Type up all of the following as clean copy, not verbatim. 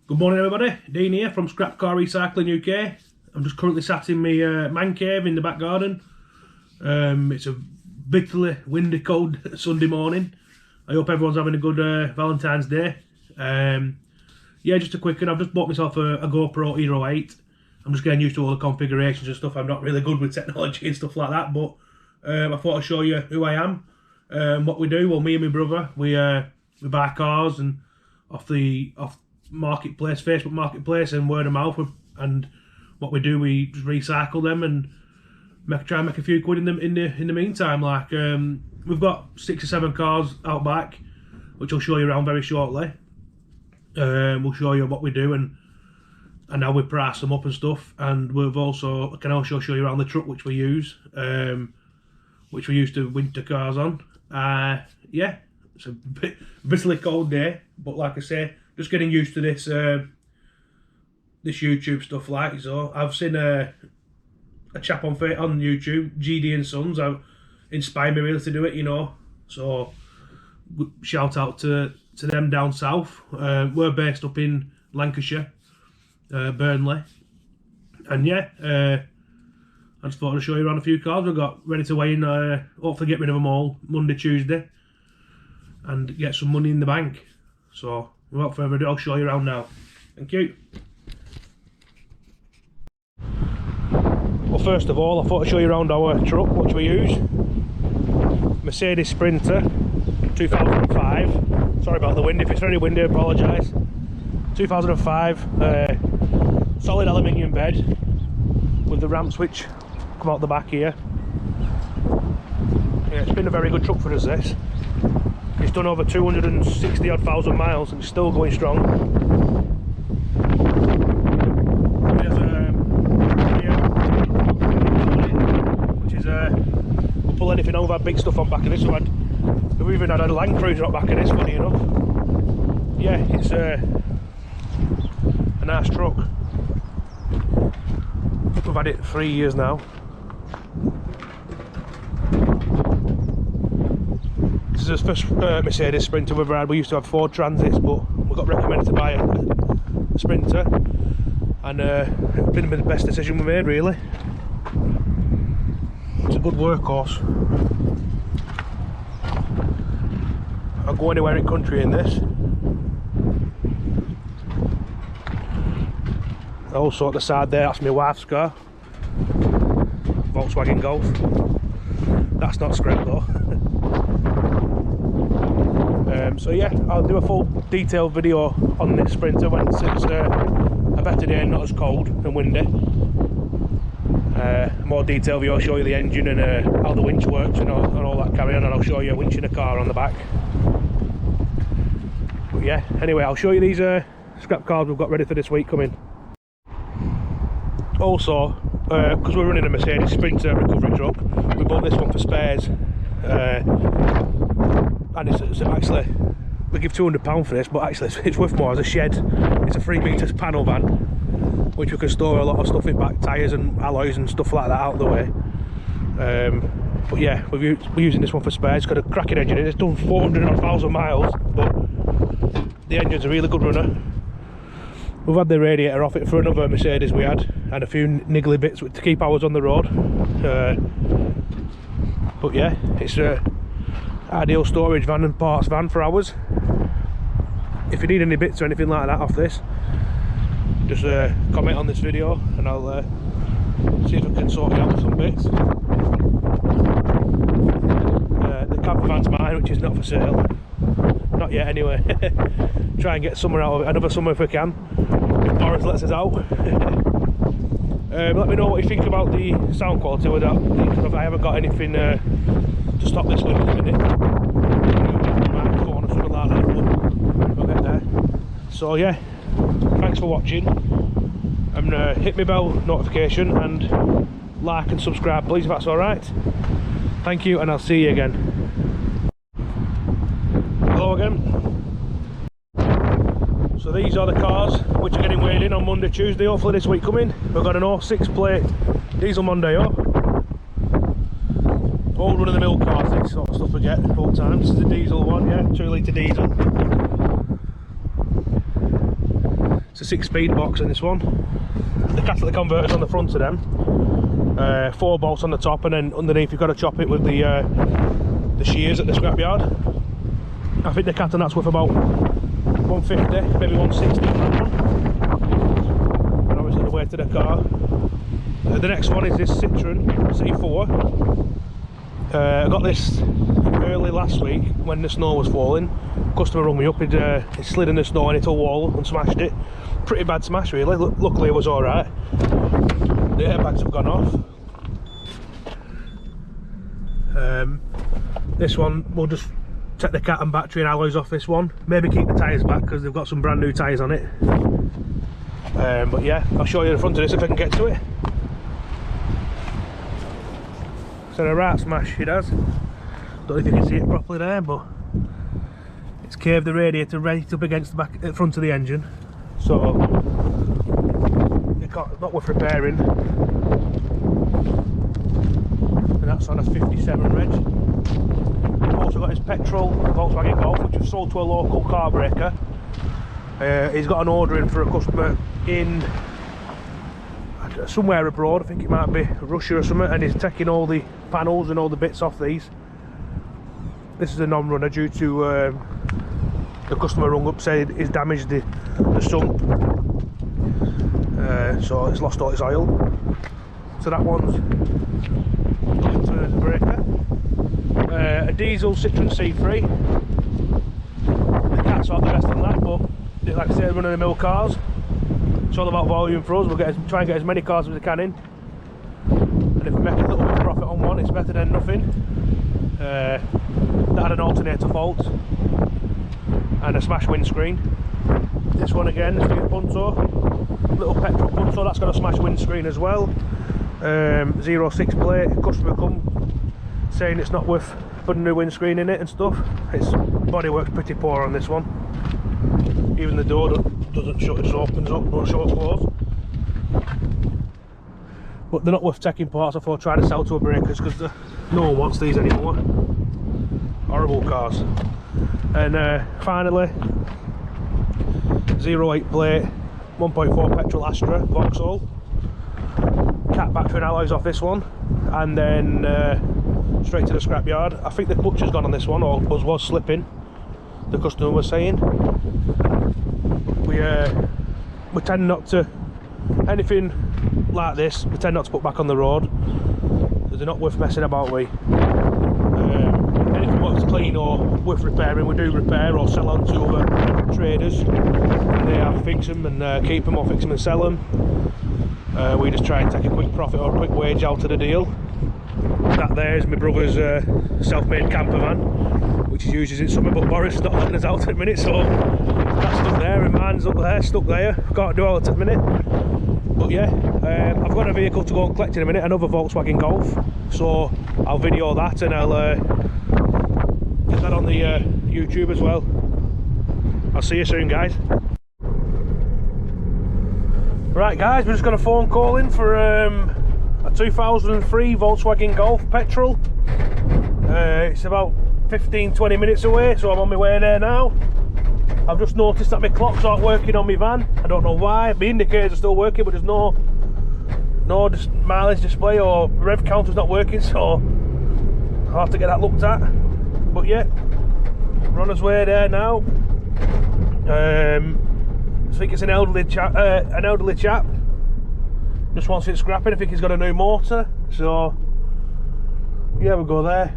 Good morning everybody, Dean here from Scrap Car Recycling UK. I'm just currently sat in my man cave in the back garden. It's a bitterly windy, cold Sunday morning. I hope everyone's having a good Valentine's Day. Yeah, just a quick one. I've just bought myself a GoPro Hero 8. I'm just getting used to all the configurations and stuff. I'm not really good with technology and stuff like that, but I thought I'd show you who I am, what we do. Well, me and my brother, we buy cars and off marketplace, Facebook marketplace, and word of mouth. And what we do, we just recycle them and try and make a few quid in the meantime. Like we've got 6 or 7 cars out back, which I'll show you around very shortly. We'll show you what we do and how we price them up and stuff. And I can also show you around the truck which we use to winter cars on. Yeah, it's a bitterly cold day, but like I say, just getting used to this YouTube stuff. Like, so I've seen a chap on YouTube, GD and Sons, have inspired me really to do it, you know. So shout out to them down south. We're based up in Lancashire, Burnley, and yeah, I just thought I'd show you around a few cars we've got ready to weigh in. Hopefully get rid of them all Monday, Tuesday, and get some money in the bank. So without further ado, I'll show you around now. Thank you. Well, first of all, I thought I'd show you around our truck which we use. Mercedes Sprinter 2005. Sorry about the wind, if it's very windy I apologise. 2005, solid aluminium bed with the ramps which come out the back here. Yeah, it's been a very good truck for us, this. It's done over 260 odd thousand miles and it's still going strong. Which is we'll pull anything over, big stuff on back of this. We've even had a Land Cruiser on back of this, funny enough. Yeah, it's a nice truck. We've had it 3 years now. This is the first Mercedes Sprinter we've ever had. We used to have Ford Transits, but we got recommended to buy a Sprinter, and it's been the best decision we made, really. It's a good workhorse. I'll go anywhere in country in this. Also at the side there, that's my wife's car, Volkswagen Golf. That's not scrap though. So yeah, I'll do a full detailed video on this Sprinter once it's a better day and not as cold and windy. More detailed video, I'll show you the engine and how the winch works and all that carry on, and I'll show you a winch in a car on the back. But yeah, anyway, I'll show you these scrap cars we've got ready for this week coming. Also, because we're running a Mercedes Sprinter recovery truck, we bought this one for spares, and it's actually, we give £200 for this, but actually it's worth more as a shed. It's a 3 metres panel van, which we can store a lot of stuff in, back tyres and alloys and stuff like that out of the way. But yeah, we're using this one for spares. It's got a cracking engine in it. It's done 400,000 miles, but the engine's a really good runner. We've had the radiator off it for another Mercedes we had, and a few niggly bits to keep ours on the road. But yeah, it's a ideal storage van and parts van for ours. If you need any bits or anything like that off this, just comment on this video and I'll see if I can sort it out with some bits. The camper van's mine, which is not for sale. Not yet anyway. Try and get somewhere out of it, another summer if we can, if Boris lets us out. Let me know what you think about the sound quality with that, because I haven't got anything to stop this wind at the minute. Microphone or something like that, but we'll get there. So yeah, thanks for watching, and hit my bell notification and like and subscribe please if that's alright. Thank you, and I'll see you again. Hello again. So these are the cars which are getting weighed in on Monday, Tuesday, hopefully this week coming. We've got an 06 plate diesel Mondeo. All run-of-the-mill cars, this sort of stuff we get all the time. This is the diesel one, yeah, 2 litre diesel. It's a a 6-speed box in this one. The catalytic converter's on the front of them. 4 bolts on the top, and then underneath you've got to chop it with the shears at the scrapyard. I think the cat and that's worth about 150, maybe 160 for that one. And obviously the way to the car. The next one is this Citroen C4. I got this early last week when the snow was falling. Customer rung me up, it slid in the snow and hit a wall and smashed it. Pretty bad smash really, luckily it was alright. The airbags have gone off. This one, we'll just take the cat and battery and alloys off this one. Maybe keep the tyres back because they've got some brand new tyres on it. But yeah, I'll show you the front of this if I can get to it. So a right smash it has. Don't know if you can see it properly there, but it's caved the radiator right up against the back, front of the engine. So it's not worth repairing. And that's on a 57 reg. I've also got his petrol Volkswagen Golf, which was sold to a local car breaker. He's got an order in for a customer in somewhere abroad, I think it might be Russia or something, and he's taking all the panels and all the bits off these. This is a non-runner due to the customer rung up saying he's damaged the sump, so it's lost all its oil. So that one's going to the breaker. A diesel Citroen C3. The cat's not the best on that, but like I say, running the mill cars. It's all about volume for us. We'll try and get as many cars as we can in, and if we make a little bit of profit on one, it's better than nothing. That had an alternator fault and a smashed windscreen. This one again, the Fiat Punto, little petrol Punto, that's got a smashed windscreen as well. 06 plate. Customer come saying it's not worth putting a new windscreen in it and stuff. Its bodywork's pretty poor on this one. Even the door doesn't shut, it opens up, don't shut or close. But they're not worth taking parts off or trying to sell to a breakers because no one wants these anymore. Horrible cars. And finally, 08 plate, 1.4 petrol Astra Vauxhall. Cat battery and alloys off this one, and then straight to the scrapyard. I think the clutch has gone on this one, or was slipping, the customer was saying. We tend not to, anything like this, we tend not to put back on the road because they're not worth messing about with. Anything that's clean or worth repairing, we do repair or sell on to other traders, and they have fix them and keep them, or fix them and sell them. We just try and take a quick profit or a quick wage out of the deal. That there is my brother's self-made camper van, which he uses in summer, but Boris is not letting us out at the minute, so that's stuck there, and mine's up there, stuck there. Can't do all at the minute. But yeah, I've got a vehicle to go and collect in a minute, another Volkswagen Golf, so I'll video that and I'll get that on the YouTube as well. I'll see you soon, guys. Right guys, we just got a phone call in for a 2003 Volkswagen Golf petrol. It's about 15-20 minutes away, so I'm on my way there now. I've just noticed that my clocks aren't working on my van. I don't know why. My indicators are still working, but there's no mileage display or rev counter's not working, so I'll have to get that looked at. But yeah, we're on his way there now. I think it's an elderly chap. Just wants it scrapping. I think he's got a new motor, so yeah, we'll go there.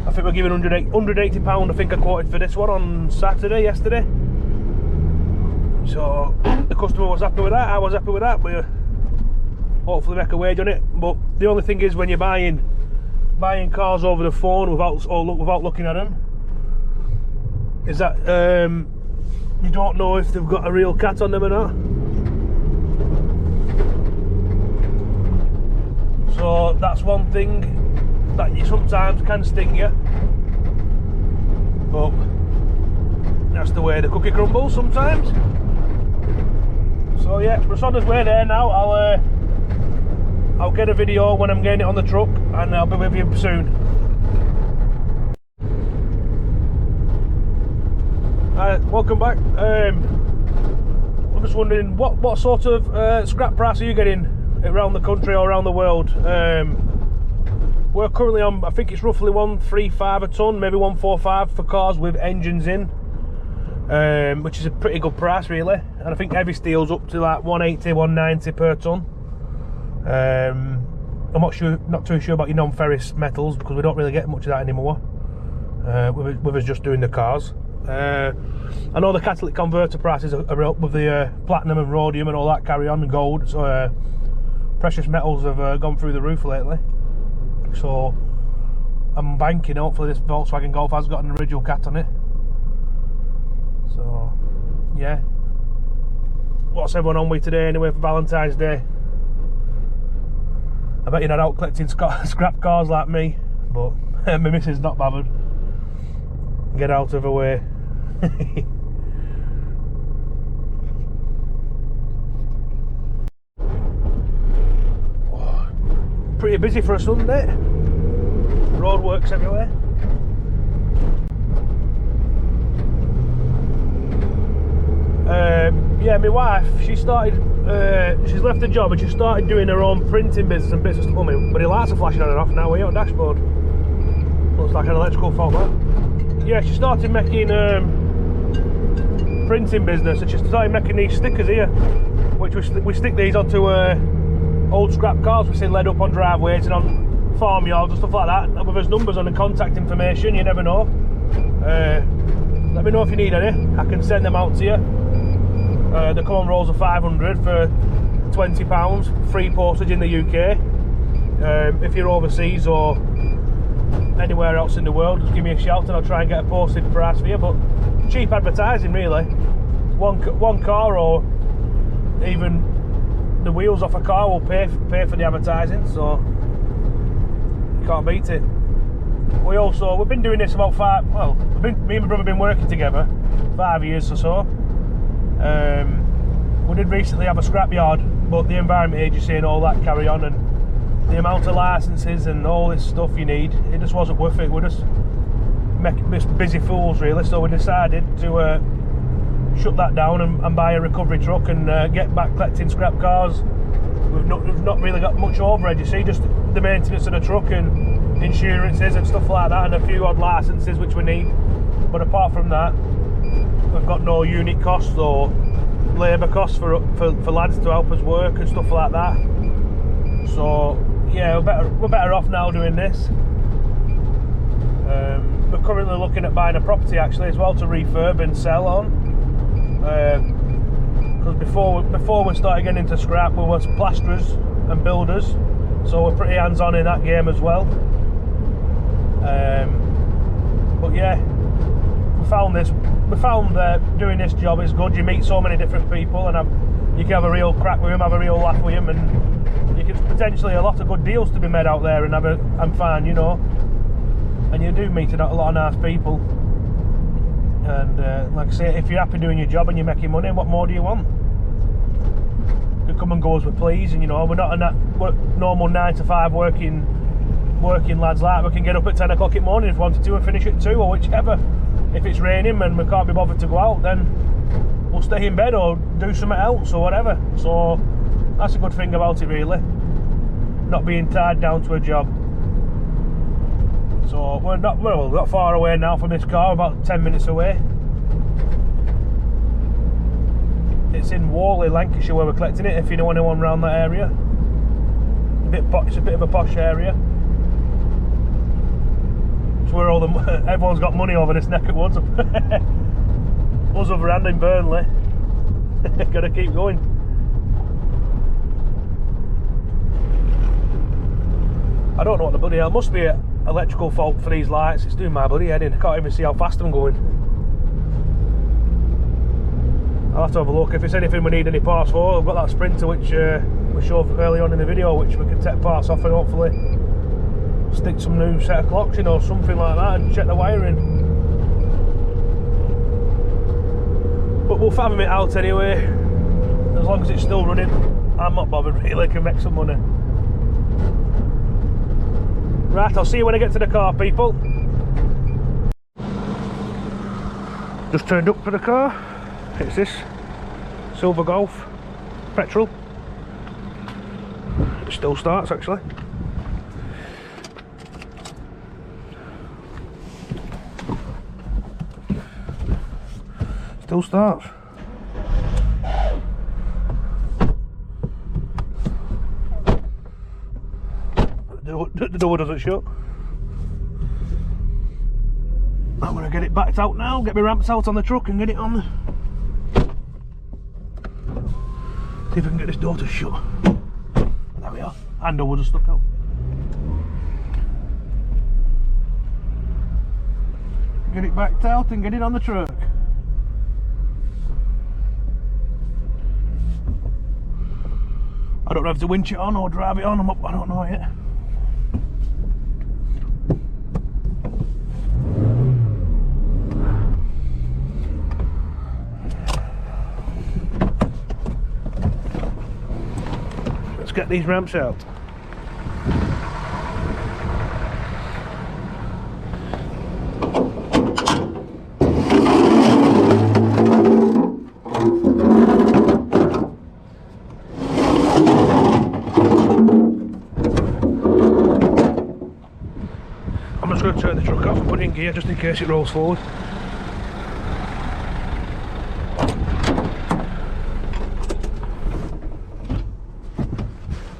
I think we're giving £180. I think I quoted for this one on yesterday. So the customer was happy with that. I was happy with that. We hopefully make a wage on it. But the only thing is, when you're buying cars over the phone without looking at them, is that you don't know if they've got a real cat on them or not. So that's one thing that you sometimes can sting you, but that's the way the cookie crumbles sometimes. So yeah, we're on his way there now. I'll get a video when I'm getting it on the truck, and I'll be with you soon. Welcome back. I'm just wondering, what sort of scrap price are you getting around the country or around the world? We're currently on, I think it's roughly 135 a tonne, maybe 145 for cars with engines in, which is a pretty good price really. And I think heavy steel's up to like 180, 190 per tonne. I'm not too sure about your non-ferrous metals because we don't really get much of that anymore. With us just doing the cars. I know the catalytic converter prices are up with the platinum and rhodium and all that carry on, and gold. So precious metals have gone through the roof lately. So I'm banking, hopefully this Volkswagen Golf has got an original cat on it. So yeah. What's everyone on with today anyway for Valentine's Day? I bet you're not out collecting scrap cars like me, but my missus not bothered. Get out of her way. Pretty busy for a Sunday. Roadworks everywhere. Yeah, my wife, she's left the job and she started doing her own printing business and bits of stuff. Oh, my bloody lights are flashing on and off now. We're on dashboard. Looks like an electrical fault, that. Yeah, she started making printing business, and she started making these stickers here, which we stick these onto old scrap cars we see led up on driveways and on farmyards and stuff like that. And with his numbers on and contact information, you never know. Let me know if you need any. I can send them out to you. They come on rolls of 500 for £20, free postage in the UK. If you're overseas or anywhere else in the world, just give me a shout and I'll try and get a postage price for you. But cheap advertising really. One car or even the wheels off a car will pay for the advertising, so you can't beat it. We've been doing this about me and my brother have been working together 5 years or so. We did recently have a scrapyard, but the Environment Agency and all that carry on, and the amount of licences and all this stuff you need, it just wasn't worth it. We're just busy fools really, so we decided to shut that down and buy a recovery truck and get back collecting scrap cars. We've not really got much overhead, you see, just the maintenance of the truck and insurances and stuff like that, and a few odd licences which we need. But apart from that, we've got no unit costs or labour costs for lads to help us work and stuff like that. So yeah, we're better off now doing this. We're currently looking at buying a property actually as well to refurb and sell on. Because before we started getting into scrap, we were plasterers and builders, so we're pretty hands-on in that game as well. But yeah, we found doing this job is good. You meet so many different people, and you can have a real crack with them, have a real laugh with them, and you can potentially a lot of good deals to be made out there, and I'm fine, you know. And you do meet a lot of nice people. And like I say, if you're happy doing your job and you're making money, what more do you want? You come and go as we please, and you know, we're not in that normal 9 to 5 working lads like. We can get up at 10 o'clock in the morning if we wanted to and finish at 2 or whichever. If it's raining and we can't be bothered to go out, then we'll stay in bed or do something else or whatever. So that's a good thing about it really, not being tied down to a job. So we're not far away now from this car, about 10 minutes away. It's in Worley, Lancashire, where we're collecting it, if you know anyone around that area. It's a bit of a posh area. It's where everyone's got money over this neck of woods. Us over hand in Burnley. Gotta keep going. I don't know what the bloody hell, must be an electrical fault for these lights. It's doing my bloody head in. I can't even see how fast I'm going. I'll have to have a look if it's anything we need any parts for. I've got that Sprinter which we showed early on in the video, which we can take parts off and hopefully stick some new set of clocks in or something like that and check the wiring. But we'll fathom it out anyway. As long as it's still running, I'm not bothered really, can make some money. Right, I'll see you when I get to the car, people. Just turned up for the car. It's this Silver Golf, petrol. It still starts actually. Still starts. The door doesn't shut. I'm going to get it backed out now, get my ramps out on the truck and get it on the... See if I can get this door to shut. There we are. Handle was stuck out. Get it backed out and get it on the truck. I don't know if to winch it on or drive it on, I don't know yet. Let's get these ramps out. I'm just going to turn the truck off and put it in gear just in case it rolls forward.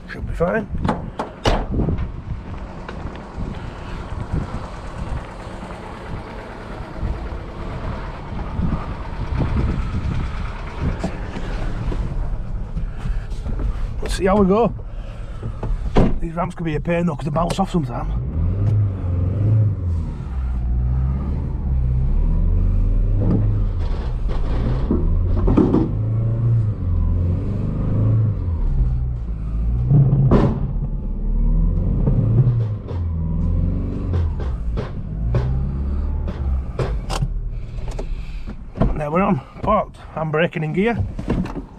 Should be fine. Let's see how we go. These ramps could be a pain though because they bounce off sometimes. There we're on, parked. I'm braking in gear.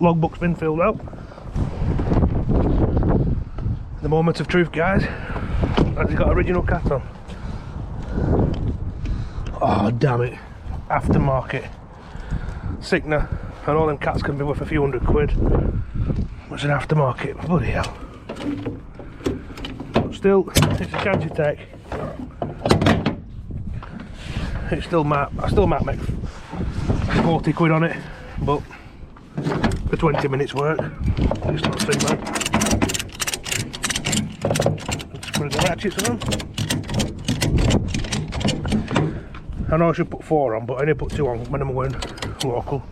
Logbook's been filled out. The moment of truth, guys. Has he got original cat on? Oh damn it! Aftermarket Signa, and all them cats can be worth a few £100. What's an aftermarket? Bloody hell! But still, it's a chance you take. It still might. I still might make 40 quid on it, but for 20 minutes work, it's not too bad. Let's put the ratchets on. I know I should put 4 on, but I only put 2 on when I'm going local.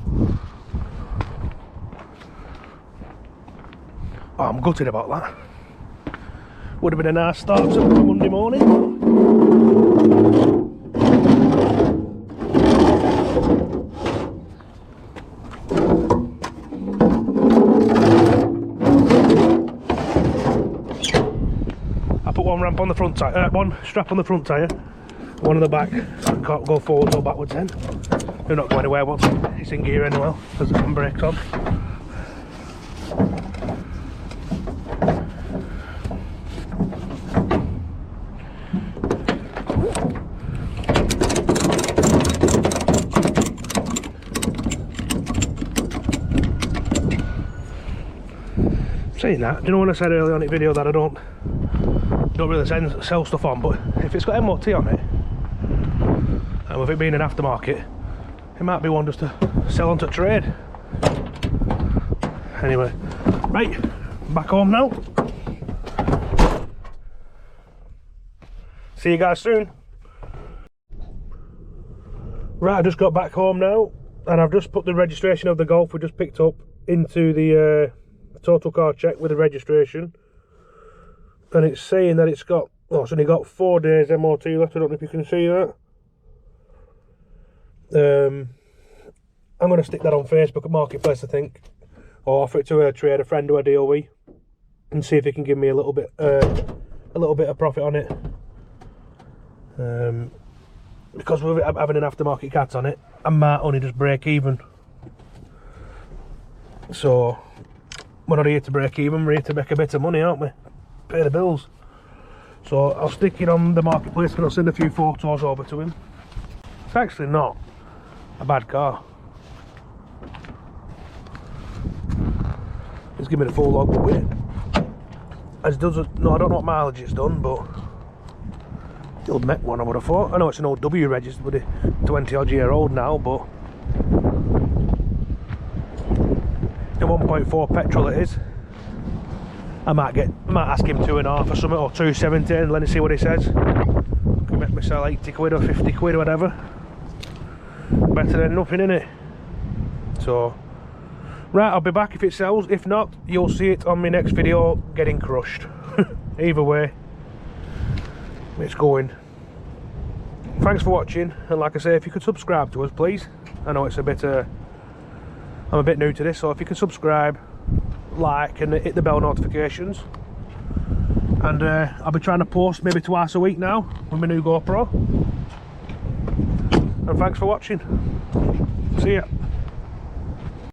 Oh, I'm gutted about that. Would have been a nice start to Monday morning. One ramp on the front tyre, one strap on the front tyre, one on the back. I can't go forwards or backwards then. They're not going anywhere once it's in gear anyway, because the handbrake's on. Saying that, do you know when I said earlier on the video that I don't really sell stuff on, but if it's got MOT on it, and with it being an aftermarket, it might be one just to sell on to trade. Anyway, right, back home now. See you guys soon. Right, I just got back home now, and I've just put the registration of the Golf we just picked up into the total car check with the registration. And it's saying that it's got, oh, it's only got 4 days MOT left. I don't know if you can see that. I'm going to stick that on Facebook at Marketplace, I think, or offer it to a trader friend who I deal with, and see if he can give me a little bit of profit on it. Because with it having an aftermarket cat on it, I might only just break even. So we're not here to break even, we're here to make a bit of money, aren't we? Pay the bills. So I'll stick it on the Marketplace and I'll send a few photos over to him. It's actually not a bad car. It's given me the full logbook with it. As doesn't, no, I don't know what mileage it's done, but the old Mech one I would have thought. I know it's an old W registered, but 20 odd year old now, but a 1.4 petrol it is. I might ask him 2.5 or something, or 270, and let me see what he says. Can make me sell 80 quid or 50 quid or whatever. Better than nothing, innit? So, right, I'll be back if it sells. If not, you'll see it on my next video getting crushed. Either way, it's going. Thanks for watching, and like I say, if you could subscribe to us, please. I know it's a bit, I'm a bit new to this, so if you can subscribe, like, and hit the bell notifications. And I'll be trying to post maybe twice a week now with my new GoPro. And thanks for watching. See ya.